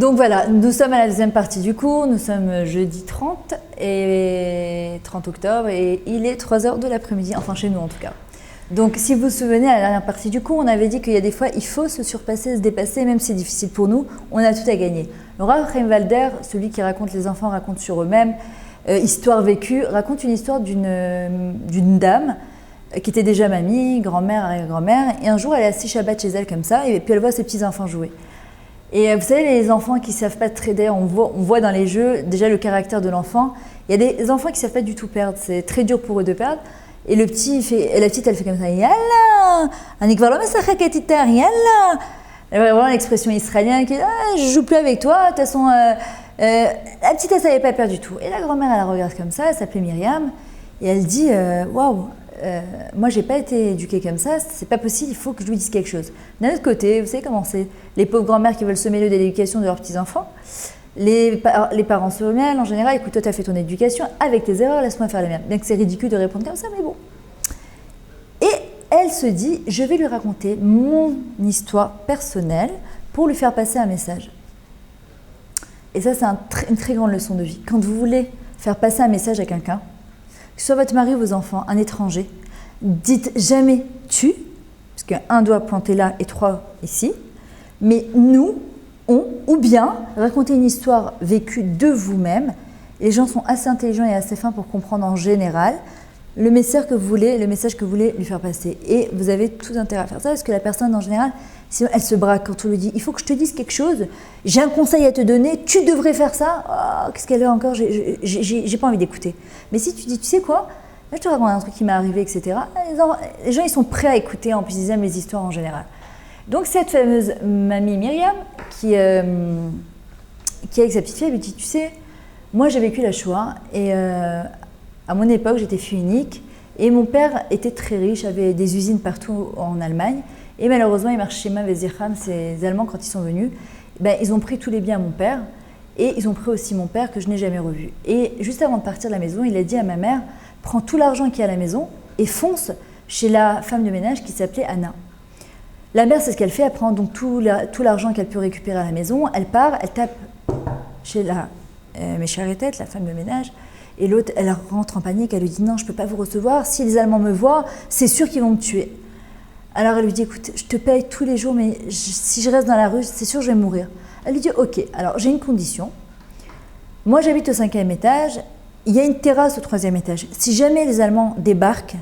Donc voilà, nous sommes à la deuxième partie du cours, nous sommes jeudi 30 octobre et il est 3h de l'après-midi, enfin chez nous en tout cas. Donc si vous vous souvenez, à la dernière partie du cours, on avait dit qu'il y a des fois, il faut se surpasser, se dépasser, même si c'est difficile pour nous, on a tout à gagner. Le Rav Chaim Walder, celui qui raconte les enfants, raconte sur eux-mêmes, histoire vécue, raconte une histoire d'une dame qui était déjà mamie, grand-mère, arrière-grand-mère, et un jour elle est assise Shabbat chez elle comme ça, et puis elle voit ses petits-enfants jouer. Et vous savez, les enfants qui ne savent pas trader, on voit dans les jeux déjà le caractère de l'enfant. Il y a des enfants qui ne savent pas du tout perdre, c'est très dur pour eux de perdre. Et la petite, elle fait comme ça, Yallah, Anik Varlo Mesachaketiter, Yallah. Vraiment l'expression israélienne qui est je joue plus avec toi, de toute façon, la petite elle ne savait pas perdre du tout. Et la grand-mère elle la regarde comme ça, elle s'appelait Myriam, et elle dit waouh. Moi, j'ai pas été éduquée comme ça, c'est pas possible, il faut que je lui dise quelque chose. D'un autre côté, vous savez comment c'est, les pauvres grand-mères qui veulent se mêler de l'éducation de leurs petits-enfants, les parents se mêlent en général, écoute, toi, tu as fait ton éducation, avec tes erreurs, laisse-moi faire les miennes. Bien que c'est ridicule de répondre comme ça, mais bon. Et elle se dit, je vais lui raconter mon histoire personnelle pour lui faire passer un message. Et ça, c'est une très grande leçon de vie. Quand vous voulez faire passer un message à quelqu'un, que ce soit votre mari ou vos enfants, un étranger, dites jamais tu, parce qu'un doigt pointé là et trois ici, mais nous, on, ou bien racontez une histoire vécue de vous-même. Les gens sont assez intelligents et assez fins pour comprendre en général le message que vous voulez lui faire passer. Et vous avez tout intérêt à faire ça, parce que la personne en général, sinon elle se braque quand on lui dit il faut que je te dise quelque chose, j'ai un conseil à te donner, tu devrais faire ça. Oh, qu'est-ce qu'elle a encore, j'ai pas envie d'écouter. Mais si tu dis tu sais quoi, là je te raconte un truc qui m'est arrivé, etc. Les gens ils sont prêts à écouter, en plus ils aiment les histoires en général. Donc cette fameuse mamie Myriam qui avec sa petite fille, elle lui dit tu sais, moi j'ai vécu la Shoah et à mon époque j'étais fille unique et mon père était très riche, avait des usines partout en Allemagne. Et malheureusement, il marche chez Mavezicham, ces Allemands, quand ils sont venus, ils ont pris tous les biens à mon père et ils ont pris aussi mon père que je n'ai jamais revu. Et juste avant de partir de la maison, il a dit à ma mère, prends tout l'argent qu'il y a à la maison et fonce chez la femme de ménage qui s'appelait Anna. La mère, c'est ce qu'elle fait, elle prend donc tout l'argent qu'elle peut récupérer à la maison, elle part, elle tape chez la Mécharetet, la femme de ménage, et l'autre, elle rentre en panique, elle lui dit non, je ne peux pas vous recevoir, si les Allemands me voient, c'est sûr qu'ils vont me tuer. Alors elle lui dit, écoute, je te paye tous les jours, mais si je reste dans la rue, c'est sûr que je vais mourir. Elle lui dit, ok, alors j'ai une condition. Moi j'habite au 5e étage, il y a une terrasse au 3e étage. Si jamais les Allemands débarquent,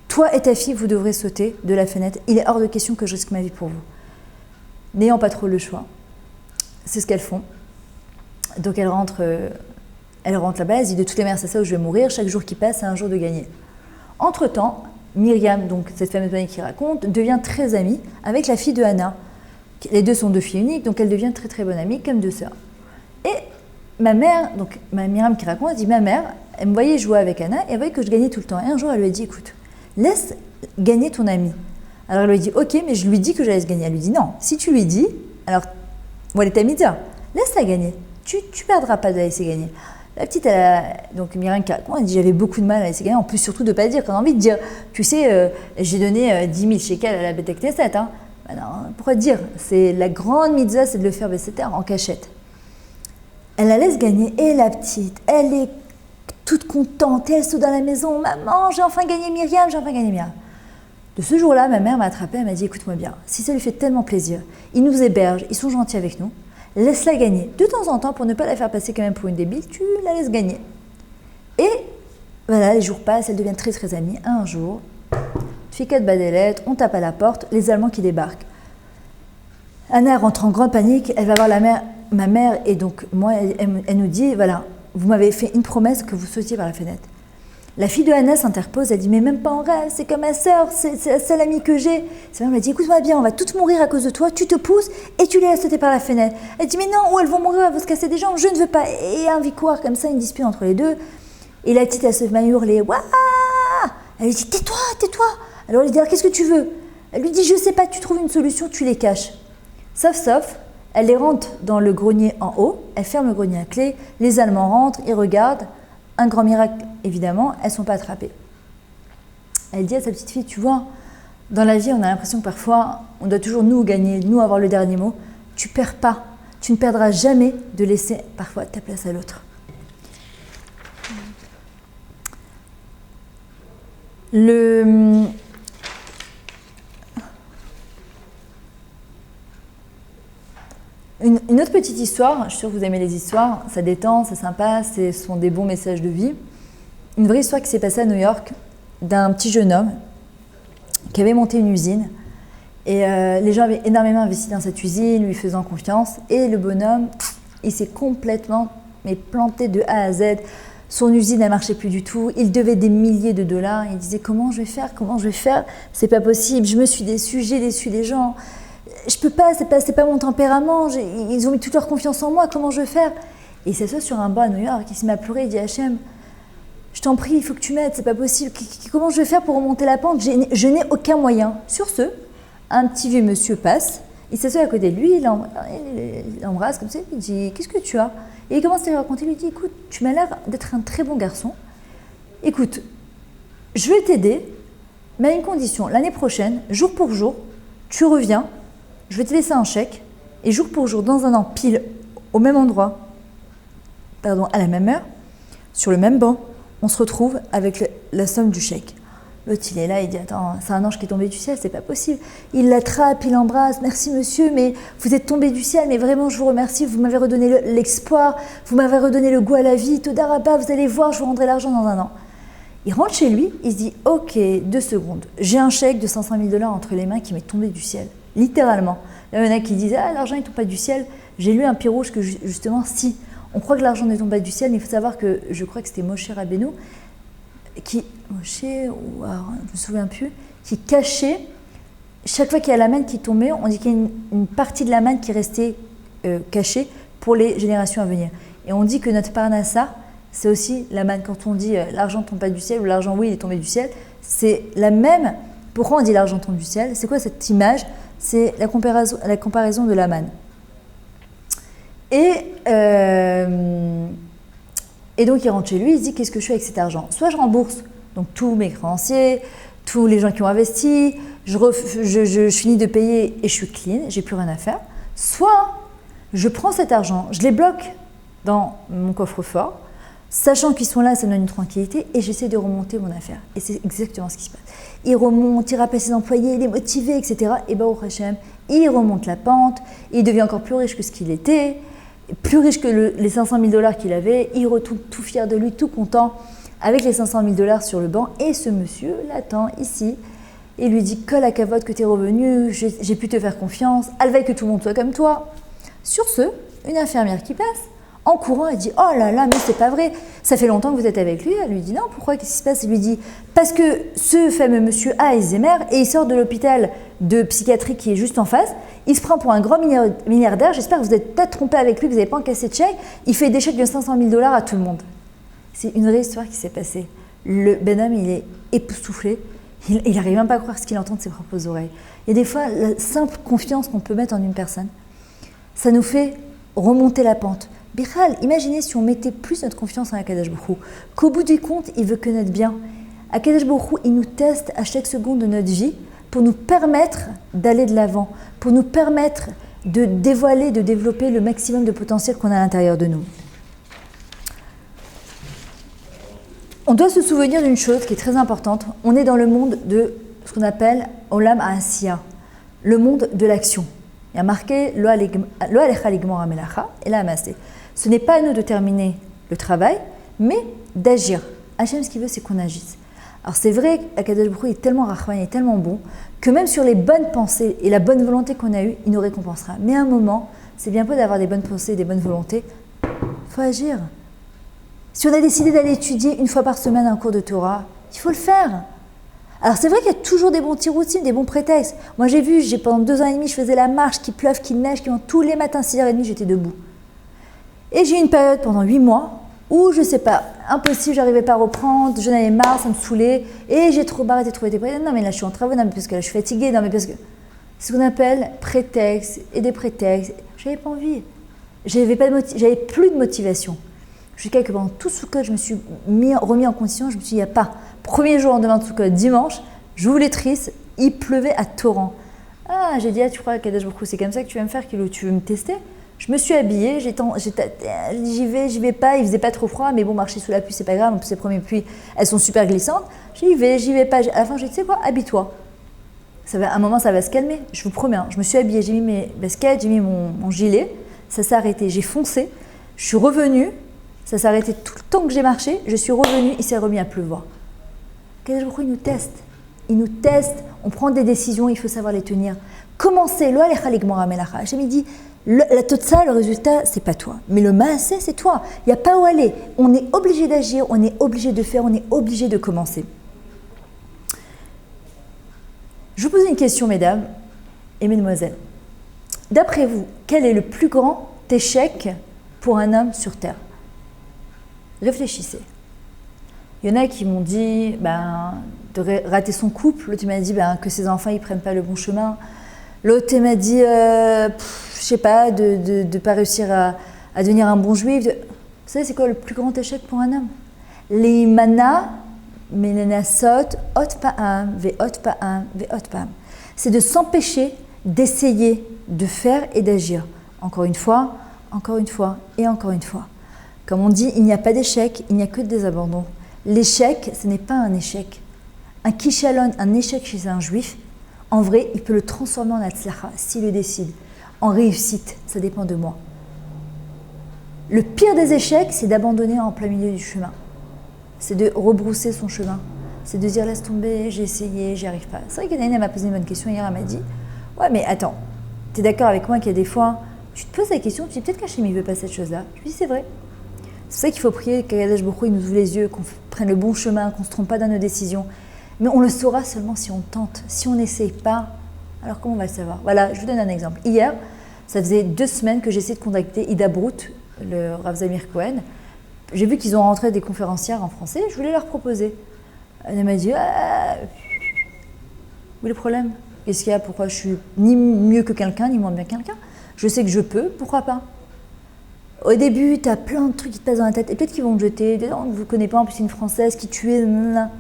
toi et ta fille, vous devrez sauter de la fenêtre. Il est hors de question que je risque ma vie pour vous. N'ayant pas trop le choix. C'est ce qu'elles font. Donc elle rentre là-bas, elle se dit, de toutes les manières, c'est ça où je vais mourir. Chaque jour qui passe, c'est un jour de gagner. Entre-temps, Myriam, donc cette fameuse mamie qui raconte, devient très amie avec la fille de Anna. Les deux sont deux filles uniques, donc elle devient très très bonne amie, comme deux sœurs. Et ma mère, donc Myriam qui raconte, elle dit, ma mère, elle me voyait jouer avec Anna et elle voyait que je gagnais tout le temps. Et un jour, elle lui a dit, écoute, laisse gagner ton amie. Alors elle lui a dit, ok, mais je lui dis que je laisse gagner. Elle lui dit, non, si tu lui dis, alors, voilà ta midi, laisse-la gagner. Tu perdras pas de la laisser gagner. La petite, donc Myriam qui raconte, elle dit j'avais beaucoup de mal à laisser gagner, en plus surtout de ne pas dire, qu'on a envie de dire, tu sais, j'ai donné 10 000 shekels à la Beth Knesset. Hein. Ben non, pourquoi dire, c'est la grande mitzvah, c'est de le faire Besséter en cachette. Elle la laisse gagner et la petite, elle est toute contente et elle saute dans la maison, maman, j'ai enfin gagné Myriam, j'ai enfin gagné Myriam. De ce jour-là, ma mère m'a attrapée, elle m'a dit écoute-moi bien, si ça lui fait tellement plaisir, ils nous hébergent, ils sont gentils avec nous, laisse-la gagner. De temps en temps, pour ne pas la faire passer quand même pour une débile, tu la laisses gagner. Et voilà, les jours passent, elles deviennent très très amies. Un jour, Fikat Badelet, on tape à la porte, les Allemands qui débarquent. Anna rentre en grande panique, elle va voir ma mère, et donc moi, elle nous dit, voilà, vous m'avez fait une promesse que vous sautiez par la fenêtre. La fille de Anna s'interpose, elle dit, mais même pas en rêve, c'est comme ma sœur, c'est la seule amie que j'ai. Sa mère m'a dit, écoute-moi bien, on va toutes mourir à cause de toi, tu te pousses et tu les laisses sauter par la fenêtre. Elle dit, mais non, ou elles vont mourir, elles vont se casser des jambes, je ne veux pas. Et un victoire comme ça, une dispute entre les deux. Et la petite, elle se met à hurler, waouh. Elle lui dit, tais-toi, tais-toi. Alors elle lui dit, alors qu'est-ce que tu veux? Elle lui dit, je sais pas, tu trouves une solution, tu les caches. Sauf, elle les rentre dans le grenier en haut, elle ferme le grenier à clé, les Allemands rentrent, ils regardent. Un grand miracle, évidemment, elles ne sont pas attrapées. Elle dit à sa petite fille, tu vois, dans la vie, on a l'impression que parfois, on doit toujours nous gagner, nous avoir le dernier mot. Tu perds pas. tu ne perdras jamais de laisser parfois ta place à l'autre. Une autre petite histoire, je suis sûre que vous aimez les histoires, ça détend, c'est sympa, ce sont des bons messages de vie. Une vraie histoire qui s'est passée à New York d'un petit jeune homme qui avait monté une usine et les gens avaient énormément investi dans cette usine, lui faisant confiance, et le bonhomme, il s'est complètement planté de A à Z. Son usine ne marchait plus du tout, il devait des milliers de dollars, il disait comment je vais faire, c'est pas possible, je me suis déçu, j'ai déçu les gens, je peux pas, c'est pas mon tempérament, ils ont mis toute leur confiance en moi, comment je vais faire? Et il s'assoit sur un banc à New York, il se met à pleurer, il dit Hachem, je t'en prie, il faut que tu m'aides, c'est pas possible, comment je vais faire pour remonter la pente? Je n'ai aucun moyen. Sur ce, un petit vieux monsieur passe, il s'assoit à côté de lui, il l'embrasse comme ça, il dit qu'est-ce que tu as? Et il commence à lui raconter, il lui dit écoute, tu m'as l'air d'être un très bon garçon, écoute, je vais t'aider, mais à une condition, l'année prochaine, jour pour jour, tu reviens, je vais te laisser un chèque, et jour pour jour, dans un an, pile, au même endroit, à la même heure, sur le même banc, on se retrouve avec la somme du chèque. L'autre, il est là, il dit attends, c'est un ange qui est tombé du ciel, c'est pas possible. Il l'attrape, il l'embrasse, merci monsieur, mais vous êtes tombé du ciel, mais vraiment je vous remercie, vous m'avez redonné l'espoir, vous m'avez redonné le goût à la vie, Todarabah, vous allez voir, je vous rendrai l'argent dans un an. Il rentre chez lui, il se dit ok, 2 secondes, j'ai un chèque de 500 000 $ entre les mains qui m'est tombé du ciel, littéralement. Là, il y en a qui disent ah, l'argent ne tombe pas du ciel, j'ai lu un pied rouge que justement si, on croit que l'argent ne tombe pas du ciel, mais il faut savoir que je crois que c'était Moshe Rabbeinu, je me souviens plus, qui cachait, chaque fois qu'il y a la manne qui tombait, on dit qu'il y a une partie de la manne qui restait cachée pour les générations à venir. Et on dit que notre parnassa, c'est aussi la manne. Quand on dit l'argent ne tombe pas du ciel, ou l'argent oui il est tombé du ciel, c'est la même. Pourquoi on dit l'argent tombe du ciel? C'est quoi cette image? C'est la comparaison de la manne. Et donc il rentre chez lui, il se dit qu'est-ce que je fais avec cet argent? Soit je rembourse donc tous mes créanciers, tous les gens qui ont investi, je finis de payer et je suis clean, j'ai plus rien à faire. Soit je prends cet argent, je les bloque dans mon coffre-fort, sachant qu'ils sont là, ça me donne une tranquillité et j'essaie de remonter mon affaire. Et c'est exactement ce qui se passe. Il remonte, il rappelle ses employés, il est motivé, etc. Et Baruch Hashem, il remonte la pente, il devient encore plus riche que ce qu'il était, plus riche que les 500 000 $ qu'il avait, il retourne tout fier de lui, tout content, avec les 500 000 $ sur le banc, et ce monsieur l'attend ici, et lui dit « Colle à cavote que t'es revenu, j'ai pu te faire confiance, alveille que tout le monde soit comme toi ». Sur ce, une infirmière qui passe, en courant, elle dit « Oh là là, mais c'est pas vrai, ça fait longtemps que vous êtes avec lui ». Elle lui dit « Non, pourquoi, qu'est-ce qui se passe ?» Il lui dit « Parce que ce fameux monsieur a Alzheimer, et il sort de l'hôpital de psychiatrie qui est juste en face, il se prend pour un grand milliardaire, j'espère que vous êtes peut-être trompé avec lui, que vous n'avez pas encaissé de chèque, il fait des chèques de 500 000 $ à tout le monde. » C'est une vraie histoire qui s'est passée. Le bonhomme, il est époustouflé, il n'arrive même pas à croire ce qu'il entend de ses propres oreilles. Et des fois, la simple confiance qu'on peut mettre en une personne, ça nous fait remonter la pente. Bichal, imaginez si on mettait plus notre confiance en Akadosh Baruch Hu, qu'au bout du compte, il veut que notre bien. Akadosh Baruch Hu, il nous teste à chaque seconde de notre vie pour nous permettre d'aller de l'avant, pour nous permettre de dévoiler, de développer le maximum de potentiel qu'on a à l'intérieur de nous. On doit se souvenir d'une chose qui est très importante. On est dans le monde de ce qu'on appelle Olam Ha'asiya, le monde de l'action. Il y a marqué Lo alecha ligmor hamelacha et la amassé. Ce n'est pas à nous de terminer le travail, mais d'agir. Hachem, ce qu'il veut, c'est qu'on agisse. Alors c'est vrai qu'Akadosh Baruch Hu est tellement rachman, il est tellement bon, que même sur les bonnes pensées et la bonne volonté qu'on a eue, il nous récompensera. Mais à un moment, c'est bien peu d'avoir des bonnes pensées et des bonnes volontés. Il faut agir. Si on a décidé d'aller étudier une fois par semaine un cours de Torah, il faut le faire. Alors c'est vrai qu'il y a toujours des bons tiroutines, des bons prétextes. Moi pendant 2 ans et demi, je faisais la marche, qu'il pleuve, qu'il neige, tous les matins 6h30, j'étais debout. Et j'ai eu une période pendant 8 mois où, je sais pas, impossible, j'arrivais pas à reprendre, j'en avais marre, ça me saoulait, et j'ai trop arrêté de trouver des prétextes. Non mais là je suis en travaux, non mais parce que là je suis fatiguée, non mais parce que... C'est ce qu'on appelle prétextes et des prétextes. J'avais pas envie. J'avais plus de motivation. Jusqu'à que pendant tout Soukot, je me suis remis en condition, je me suis dit, il n'y a pas. Premier jour en demain de Soukot, dimanche, j'ouvre les trisses, il pleuvait à torrent. Ah, j'ai dit, tu crois qu'Akadosh Baruch Hu, c'est comme ça que tu vas me faire, que tu veux me tester? Je me suis habillée, j'y vais pas, il faisait pas trop froid, mais bon, marcher sous la pluie, c'est pas grave, en plus ces premières pluies, elles sont super glissantes. J'y vais pas. À la fin, j'ai dit, tu sais quoi, habille-toi. À un moment, ça va se calmer, je vous promets. Je me suis habillée, j'ai mis mes baskets, j'ai mis mon gilet, ça s'est arrêté, j'ai foncé, je suis revenue, ça s'est arrêté tout le temps que j'ai marché, je suis revenue, il s'est remis à pleuvoir. Kadosh Baruch Hu, il nous teste, on prend des décisions, il faut savoir les tenir. Commencez, j'ai mis dit, la totsa, le résultat, c'est pas toi. Mais le maasé, c'est toi. Il n'y a pas où aller. On est obligé d'agir, on est obligé de faire, on est obligé de commencer. Je vous pose une question, mesdames et mesdemoiselles. D'après vous, quel est le plus grand échec pour un homme sur Terre? Réfléchissez. Il y en a qui m'ont dit de rater son couple. L'autre m'a dit que ses enfants ne prennent pas le bon chemin. L'autre m'a dit, je sais pas, de ne pas réussir à devenir un bon juif. Vous savez, c'est quoi le plus grand échec pour un homme? Les mana, menenasot, ot pa'am, ve'ot pa'am, ve'ot pa'am. C'est de s'empêcher d'essayer de faire et d'agir. Encore une fois et encore une fois. Comme on dit, il n'y a pas d'échec, il n'y a que des abandons. L'échec, ce n'est pas un échec. Un kishalon, un échec chez un juif, en vrai, il peut le transformer en atzlacha, s'il le décide. En réussite, ça dépend de moi. Le pire des échecs, c'est d'abandonner en plein milieu du chemin. C'est de rebrousser son chemin. C'est de dire, laisse tomber, j'ai essayé, j'y arrive pas. C'est vrai qu'Anaïna m'a posé une bonne question hier, elle m'a dit, ouais mais attends, tu es d'accord avec moi qu'il y a des fois, tu te poses la question, tu dis peut-être qu'Hachem ne veut pas cette chose-là. Je lui dis, c'est vrai. C'est pour ça qu'il faut prier qu'Akadosh Baruch Hu il nous ouvre les yeux, qu'on prenne le bon chemin, qu'on ne se trompe pas dans nos décisions. Mais on le saura seulement si on tente. Si on n'essaye pas, alors comment on va le savoir? Voilà, je vous donne un exemple. Hier, ça faisait 2 semaines que j'essayais de contacter Ida Brout, le Rav Zamir Cohen. J'ai vu qu'ils ont rentré des conférencières en français, je voulais leur proposer. Elle m'a dit, où est le problème? Qu'est-ce qu'il y a? Pourquoi je suis ni mieux que quelqu'un, ni moins bien que quelqu'un? Je sais que je peux, pourquoi pas? Au début, tu as plein de trucs qui te passent dans la tête, et peut-être qu'ils vont me jeter, on ne vous connaît pas, en plus c'est une Française qui tuait, nanana.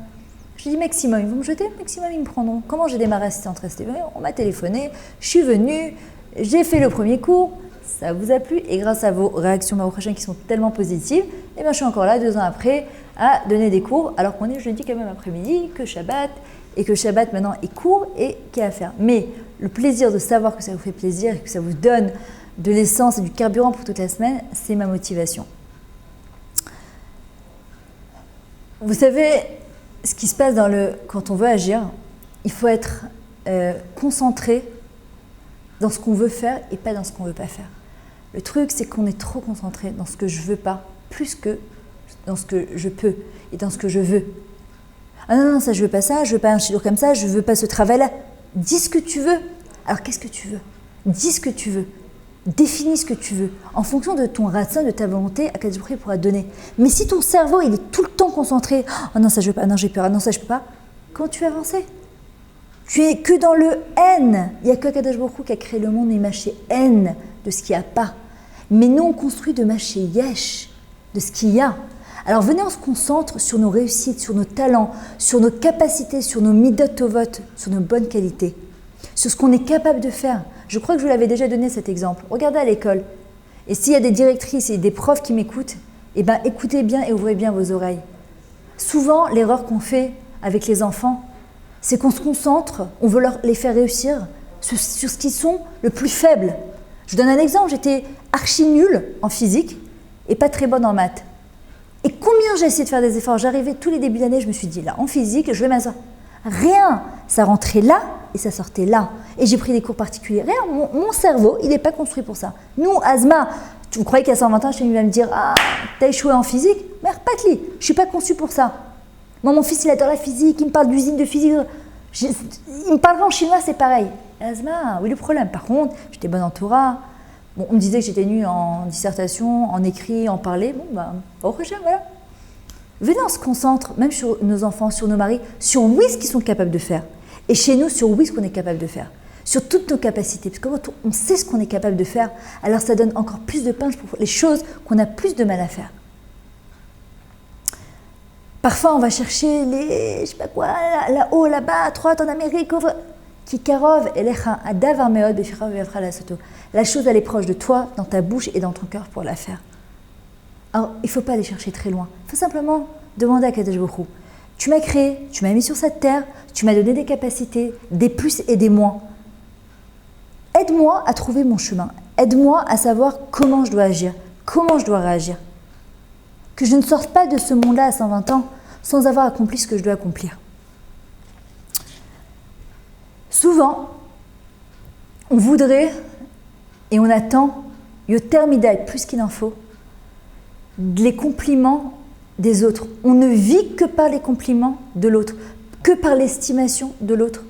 Je dis maximum, ils vont me jeter, maximum ils me prendront. Comment j'ai démarré assistante restée? On m'a téléphoné, je suis venue, j'ai fait le premier cours, ça vous a plu, et grâce à vos réactions prochaines qui sont tellement positives, et je suis encore là 2 ans après à donner des cours, alors qu'on est jeudi quand même après-midi, que Shabbat, et que Shabbat maintenant est court et qu'il y a à faire. Mais le plaisir de savoir que ça vous fait plaisir et que ça vous donne de l'essence et du carburant pour toute la semaine, c'est ma motivation. Vous savez, ce qui se passe quand on veut agir, il faut être concentré dans ce qu'on veut faire et pas dans ce qu'on ne veut pas faire. Le truc, c'est qu'on est trop concentré dans ce que je ne veux pas, plus que dans ce que je peux et dans ce que je veux. Ah non, ça je veux pas ça, je veux pas un chidour comme ça, je veux pas ce travail-là. Dis ce que tu veux. Alors qu'est-ce que tu veux? Dis ce que tu veux. Définis ce que tu veux. En fonction de ton ratson, de ta volonté, Akadosh Baruch Hu pourra te donner. Mais si ton cerveau il est tout le temps concentré, oh non ça je veux pas, non j'ai peur, ah non ça je peux pas, comment tu vas avancer? Tu es que dans le haine. Il n'y a que Akadosh Baruch Hu qui a créé le monde et mâché haine de ce qu'il n'y a pas. Mais nous on construit de mâché yesh, de ce qu'il y a. Alors venez, on se concentre sur nos réussites, sur nos talents, sur nos capacités, sur nos midot tovot, sur nos bonnes qualités, sur ce qu'on est capable de faire. Je crois que je vous l'avais déjà donné cet exemple. Regardez à l'école. Et s'il y a des directrices et des profs qui m'écoutent, eh ben, écoutez bien et ouvrez bien vos oreilles. Souvent, l'erreur qu'on fait avec les enfants, c'est qu'on se concentre, on veut les faire réussir sur ce qu'ils sont le plus faibles. Je vous donne un exemple, j'étais archi nulle en physique et pas très bonne en maths. Et combien j'ai essayé de faire des efforts? J'arrivais tous les débuts d'année, je me suis dit, là, en physique, je vais m'asseoir. Rien, ça rentrait là et ça sortait là. Et j'ai pris des cours particuliers. Rien, mon cerveau, il n'est pas construit pour ça. Nous, Asma, vous croyez qu'à 120 ans, il va me dire, ah, t'as échoué en physique? Mais repatli, je ne suis pas conçue pour ça. Moi, mon fils, il adore la physique, il me parle d'usine de physique. Il me parlera en chinois, c'est pareil. Asma, oui, le problème. Par contre, j'étais bonne en Torah. Bon, on me disait que j'étais nulle en dissertation, en écrit, en parler. Bon, au prochain, voilà. Venez, on se concentre, même sur nos enfants, sur nos maris, sur oui, ce qu'ils sont capables de faire. Et chez nous, sur oui, ce qu'on est capable de faire. Sur toutes nos capacités. Parce que quand on sait ce qu'on est capable de faire, alors ça donne encore plus de punch pour les choses qu'on a plus de mal à faire. Parfois, on va chercher les, je sais pas quoi, là-haut, là-bas, à droite, en Amérique. Kikarov elecha adavar meod beficha veyafra lasoto. La chose, elle est proche de toi, dans ta bouche et dans ton cœur pour la faire. Alors, il ne faut pas aller chercher très loin. Il faut simplement demander à Kadosh Baruch Hu. Tu m'as créé, tu m'as mis sur cette terre, tu m'as donné des capacités, des plus et des moins. Aide-moi à trouver mon chemin. Aide-moi à savoir comment je dois agir, comment je dois réagir. Que je ne sorte pas de ce monde-là à 120 ans sans avoir accompli ce que je dois accomplir. Souvent, on voudrait et on attend, yoter midai, plus qu'il en faut, les compliments des autres. On ne vit que par les compliments de l'autre, que par l'estimation de l'autre.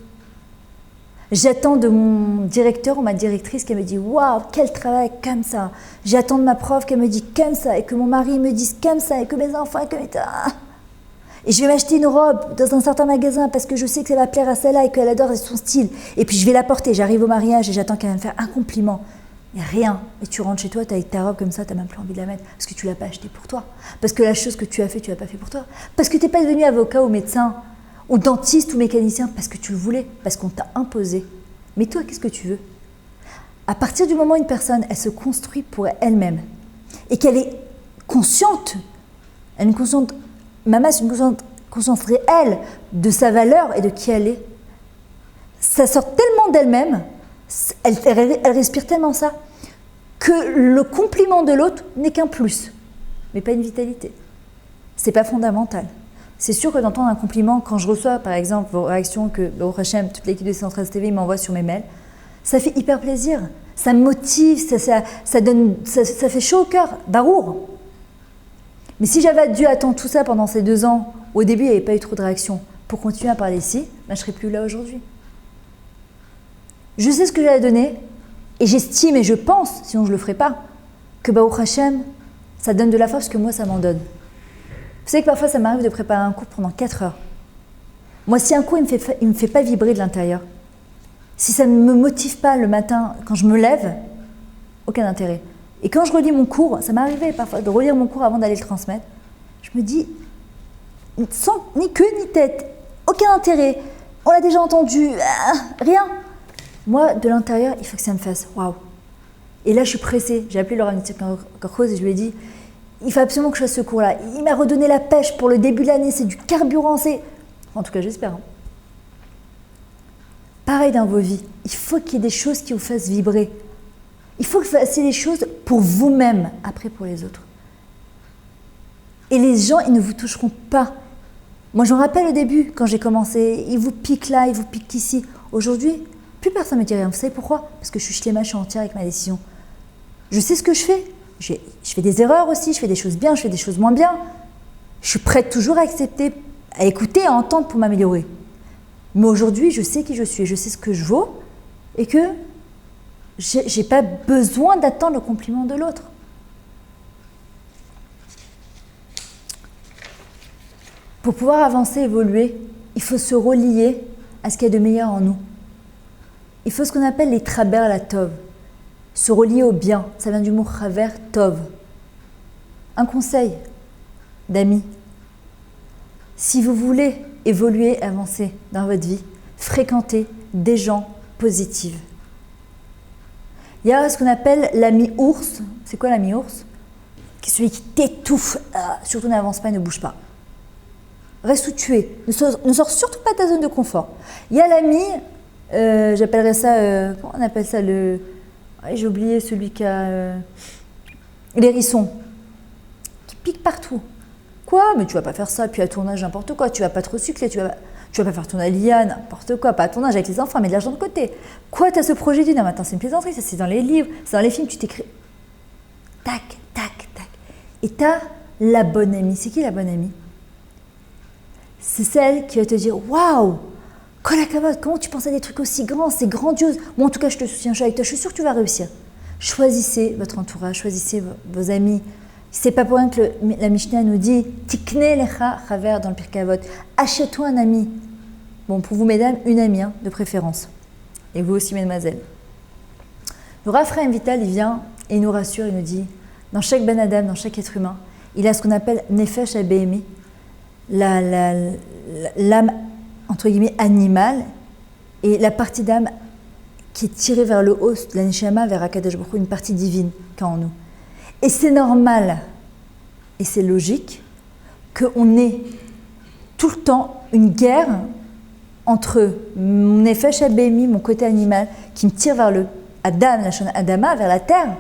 J'attends de mon directeur ou ma directrice qu'elle me dise « Waouh, quel travail comme ça !» J'attends de ma prof qu'elle me dise comme ça, et que mon mari me dise comme ça, et que mes enfants, et je vais m'acheter une robe dans un certain magasin parce que je sais que ça va plaire à celle-là et qu'elle adore son style. Et puis je vais la porter, j'arrive au mariage et j'attends qu'elle va me faire un compliment. Et rien. Et tu rentres chez toi, tu as ta robe comme ça, tu n'as même plus envie de la mettre parce que tu ne l'as pas achetée pour toi. Parce que la chose que tu as fait, tu ne l'as pas fait pour toi. Parce que tu n'es pas devenu avocat ou médecin, ou dentiste ou mécanicien parce que tu le voulais, parce qu'on t'a imposé. Mais toi, qu'est-ce que tu veux? À partir du moment où une personne, elle se construit pour elle-même et qu'elle est consciente, elle est une consciente, Mama, c'est une conscience réelle de sa valeur et de qui elle est. Ça sort tellement d'elle-même, elle respire tellement ça, que le compliment de l'autre n'est qu'un plus, mais pas une vitalité. C'est pas fondamental. C'est sûr que d'entendre un compliment, quand je reçois par exemple vos réactions que au Hachem, toute l'équipe de C113 TV m'envoie sur mes mails, ça fait hyper plaisir, ça me motive, ça fait chaud au cœur, barour. Mais si j'avais dû attendre tout ça pendant ces 2 ans, au début il n'y avait pas eu trop de réactions, pour continuer à parler ici, ben, je ne serais plus là aujourd'hui. Je sais ce que j'ai à donner, et j'estime et je pense, sinon je ne le ferai pas, que Baruch Hashem, ça donne de la force que moi ça m'en donne. Vous savez que parfois ça m'arrive de préparer un cours pendant 4 heures. Moi, si un cours il me fait pas vibrer de l'intérieur, si ça ne me motive pas le matin quand je me lève, aucun intérêt. Et quand je relis mon cours, ça m'est arrivé parfois de relire mon cours avant d'aller le transmettre, je me dis, sans ni queue ni tête, aucun intérêt, on l'a déjà entendu, rien. Moi, de l'intérieur, il faut que ça me fasse waouh. Et là, je suis pressée. J'ai appelé Laura Nitzik-Karkhoz et je lui ai dit, il faut absolument que je fasse ce cours-là. Il m'a redonné la pêche pour le début de l'année, c'est du carburant, c'est... En tout cas, j'espère. Hein. Pareil dans vos vies, il faut qu'il y ait des choses qui vous fassent vibrer. Il faut que vous fassiez des choses pour vous-même, après pour les autres. Et les gens, ils ne vous toucheront pas. Moi, je me rappelle au début, quand j'ai commencé, ils vous piquent là, ils vous piquent ici. Aujourd'hui, plus personne ne me dit rien. Vous savez pourquoi? Parce que je suis shléma, je suis entière avec ma décision. Je sais ce que je fais. Je fais des erreurs aussi, je fais des choses bien, je fais des choses moins bien. Je suis prête toujours à accepter, à écouter, à entendre pour m'améliorer. Mais aujourd'hui, je sais qui je suis, je sais ce que je vaux et que je n'ai pas besoin d'attendre le compliment de l'autre. Pour pouvoir avancer, évoluer, il faut se relier à ce qu'il y a de meilleur en nous. Il faut ce qu'on appelle les traber la tov, se relier au bien. Ça vient du mot chaver tov. Un conseil d'amis. Si vous voulez évoluer, avancer dans votre vie, fréquentez des gens positifs. Il y a ce qu'on appelle l'ami ours. C'est quoi l'ami ours? C'est celui qui t'étouffe. Surtout n'avance pas, ne bouge pas. Reste où tu es. Ne sors surtout pas de ta zone de confort. Il y a l'ami, j'appellerais ça, comment on appelle ça j'ai oublié celui qui a l'hérisson, qui pique partout. Quoi? Mais tu vas pas faire ça, puis à ton âge, n'importe quoi, tu vas pas te recycler, tu vas pas faire ton alia, n'importe quoi, pas à ton âge avec les enfants, mais de l'argent de côté. Quoi, tu as ce projet de vie? Non, mais attends, c'est une plaisanterie, ça c'est dans les livres, c'est dans les films, tu t'écris. Tac, tac, tac. Et tu as la bonne amie. C'est qui la bonne amie? C'est celle qui va te dire waouh, comment tu penses à des trucs aussi grands, c'est grandiose. Moi en tout cas je te soutiens, je suis avec toi, je suis sûre que tu vas réussir. Choisissez votre entourage, choisissez vos amis. C'est pas pour rien que la Mishnah nous dit Tikne lecha chaver dans le Pirkei Avot. Achète-toi un ami. Bon, pour vous mesdames, une amie de préférence. Et vous aussi mesdemoiselles. Le Rav Chaim Vital, il vient et il nous rassure, il nous dit dans chaque ben adam, dans chaque être humain, il a ce qu'on appelle nefesh ha-behemi, l'âme entre guillemets animale Et la partie d'âme qui est tirée vers le haut, la Neshama, vers Akadosh Baruch Hu, une partie divine qu'a en nous. Et c'est normal, et c'est logique, qu'on ait tout le temps une guerre entre mon Nefesh Abémi, mon côté animal, qui me tire vers le Adam, la Shana Adama, vers la terre,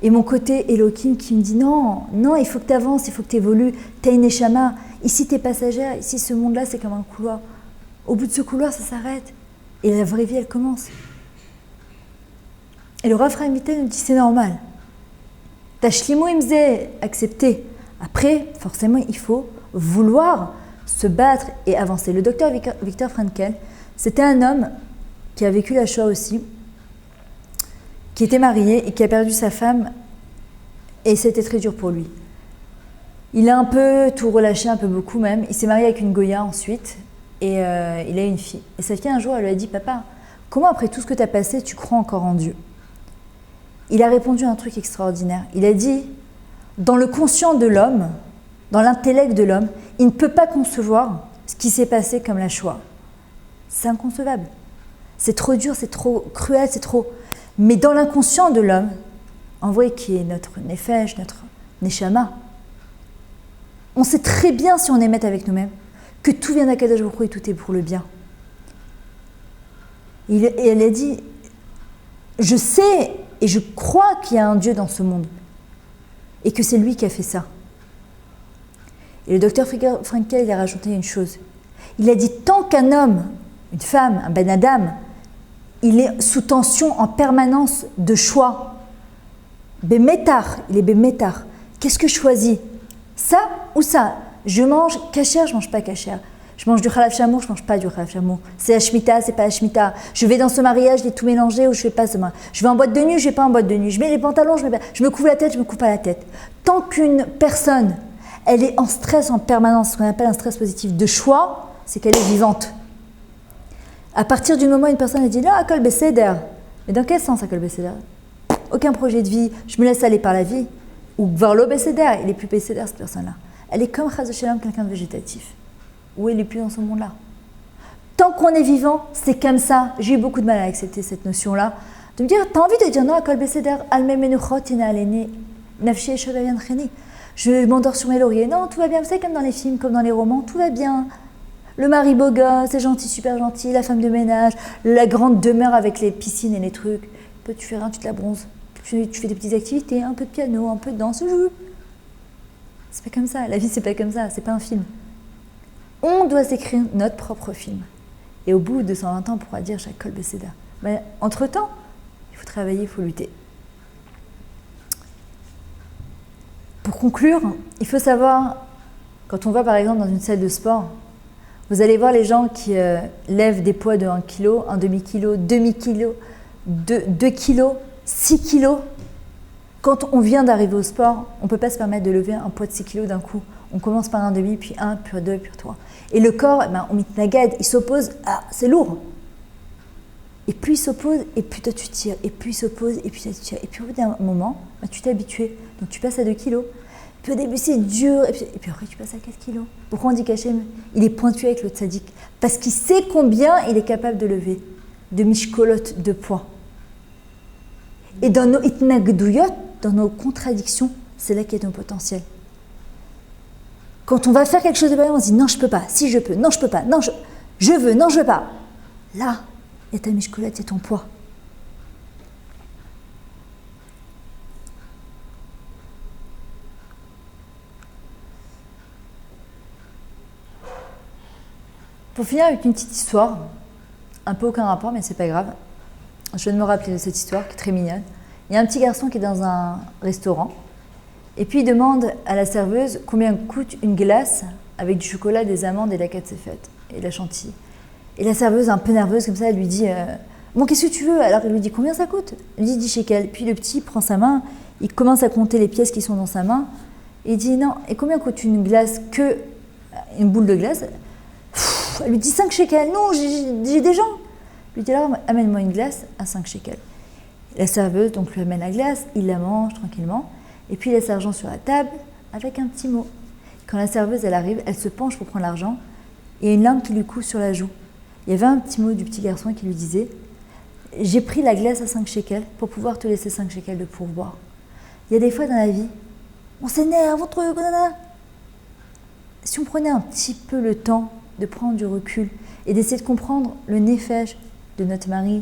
et mon côté Elohim qui me dit non, non, il faut que tu avances, il faut que tu évolues, tu as une Neshama, ici tu es passagère, ici ce monde-là c'est comme un couloir. Au bout de ce couloir, ça s'arrête, et la vraie vie elle commence. Et le Rav Chaim Vital nous dit c'est normal. Tashlimu imze, accepter. Après, forcément, il faut vouloir se battre et avancer. Le docteur Viktor Frankl, c'était un homme qui a vécu la Shoah aussi, qui était marié et qui a perdu sa femme, et c'était très dur pour lui. Il a un peu tout relâché, un peu beaucoup même. Il s'est marié avec une Goya ensuite, et il a une fille. Et sa fille, un jour, elle lui a dit « Papa, comment après tout ce que tu as passé, tu crois encore en Dieu ?» Il a répondu à un truc extraordinaire. Il a dit « Dans le conscient de l'homme, dans l'intellect de l'homme, il ne peut pas concevoir ce qui s'est passé comme la Shoah. C'est inconcevable. C'est trop dur, c'est trop cruel, c'est trop... Mais dans l'inconscient de l'homme, en vrai, qui est notre Nefesh, notre Neshama, on sait très bien, si on est honnête avec nous-mêmes, que tout vient d'Akadosh Baruch Hu et tout est pour le bien. Et elle a dit « Je sais et je crois qu'il y a un Dieu dans ce monde et que c'est lui qui a fait ça. » Et le docteur Frankl, il a rajouté une chose. Il a dit « Tant qu'un homme, une femme, un ben adam, il est sous tension en permanence de choix, bémétar, il est bémétar. Qu'est-ce que je choisis? Ça ou ça? Je mange cachère, je mange pas cachère. Je mange du Khalav Shamour, je mange pas du Khalav Shamour. C'est la Shemitah, c'est pas la Shemitah. Je vais dans ce mariage, je vais tout mélanger ou je fais pas ce mariage. Je vais en boîte de nuit, je vais pas en boîte de nuit. Je mets les pantalons, je me couvre la tête, je me couvre pas la tête. Tant qu'une personne, elle est en stress en permanence, ce qu'on appelle un stress positif de choix, c'est qu'elle est vivante. À partir du moment où une personne a dit là, Akol Besséder, mais dans quel sens Akol Besséder? Aucun projet de vie, je me laisse aller par la vie. Ou Varlo Besséder, il est plus Besséder cette personne-là. Elle est comme Chaz Shalom, quelqu'un de végétatif. Ou elle n'est plus dans ce monde-là. Tant qu'on est vivant, c'est comme ça. J'ai eu beaucoup de mal à accepter cette notion-là. De me dire, t'as envie de dire non, Akol Besséder, Almemenuchot, Ina Aleni, Nafshi et Sholavian Cheni. Je m'endors sur mes lauriers. Non, tout va bien. Vous savez, comme dans les films, comme dans les romans, tout va bien. Le mari beau gosse, c'est gentil, super gentil. La femme de ménage, la grande demeure avec les piscines et les trucs. Tu fais rien, tu te la bronzes. Tu fais des petites activités, un peu de piano, un peu de danse. C'est pas comme ça. La vie, c'est pas comme ça. C'est pas un film. On doit s'écrire notre propre film. Et au bout de 120 ans, on pourra dire chaque Kol Besséda. Mais entre-temps, il faut travailler, il faut lutter. Pour conclure, il faut savoir, quand on va par exemple dans une salle de sport, vous allez voir les gens qui lèvent des poids de 1 kg, 1 demi-kilo, demi-kilo, 2 kg, 6 kg. Quand on vient d'arriver au sport, on ne peut pas se permettre de lever un poids de 6 kg d'un coup. On commence par un demi, puis 1, puis 2, puis 3. Et le corps, on mitnagad, il s'oppose, c'est lourd. Et plus il s'oppose, et plus toi tu tires. Et plus il s'oppose, et plus toi tu tires. Et puis au bout d'un moment, tu t'es habitué. Donc tu passes à 2 kilos. Puis au début c'est dur, et puis après tu passes à 4 kilos. Pourquoi on dit qu'Hachem, il est pointu avec le tzaddik? Parce qu'il sait combien il est capable de lever, de mishkolot, de poids. Et dans nos itnagdouyot, dans nos contradictions, c'est là qu'il y a nos potentiels. Quand on va faire quelque chose de bien, on se dit non, je peux pas, si je peux, non, je peux pas, non, je veux, non, je veux pas. Là, il y a ta mishkolot, il y a ton poids. Pour finir avec une petite histoire, un peu aucun rapport, mais c'est pas grave. Je viens de me rappeler de cette histoire qui est très mignonne. Il y a un petit garçon qui est dans un restaurant et puis il demande à la serveuse combien coûte une glace avec du chocolat, des amandes et de la cassefette et de la chantilly. Et la serveuse, un peu nerveuse comme ça, elle lui dit bon, qu'est-ce que tu veux? Alors il lui dit combien ça coûte? Elle lui dit 10 shekels. Puis le petit prend sa main, il commence à compter les pièces qui sont dans sa main et il dit non, et combien coûte une glace que une boule de glace? Elle lui dit 5 shekels. Non, j'ai des gens. Il lui dit alors amène-moi une glace à 5 shekels. La serveuse donc lui amène la glace, il la mange tranquillement et puis il laisse l'argent sur la table avec un petit mot. Quand la serveuse elle arrive, elle se penche pour prendre l'argent et il y a une larme qui lui coule sur la joue. il y avait un petit mot du petit garçon qui lui disait « J'ai pris la glace à 5 shekels pour pouvoir te laisser 5 shekels de pourboire. » Il y a des fois dans la vie, on s'énerve, on truc, si on prenait un petit peu le temps de prendre du recul et d'essayer de comprendre le nefesh de notre mari,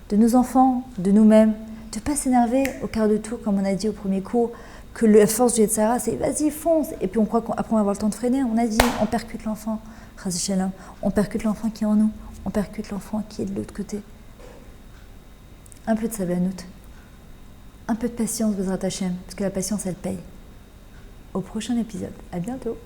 de nos enfants, de nous-mêmes, de ne pas s'énerver au quart de tour, comme on a dit au premier cours, que la force du Yetzirah, c'est vas-y, fonce. Et puis on croit qu'après on va avoir le temps de freiner. On a dit, on percute l'enfant, on percute l'enfant qui est en nous, on percute l'enfant qui est de l'autre côté. Un peu de sablanout, un peu de patience, Bezrat Hashem, parce que la patience, elle paye. Au prochain épisode. À bientôt.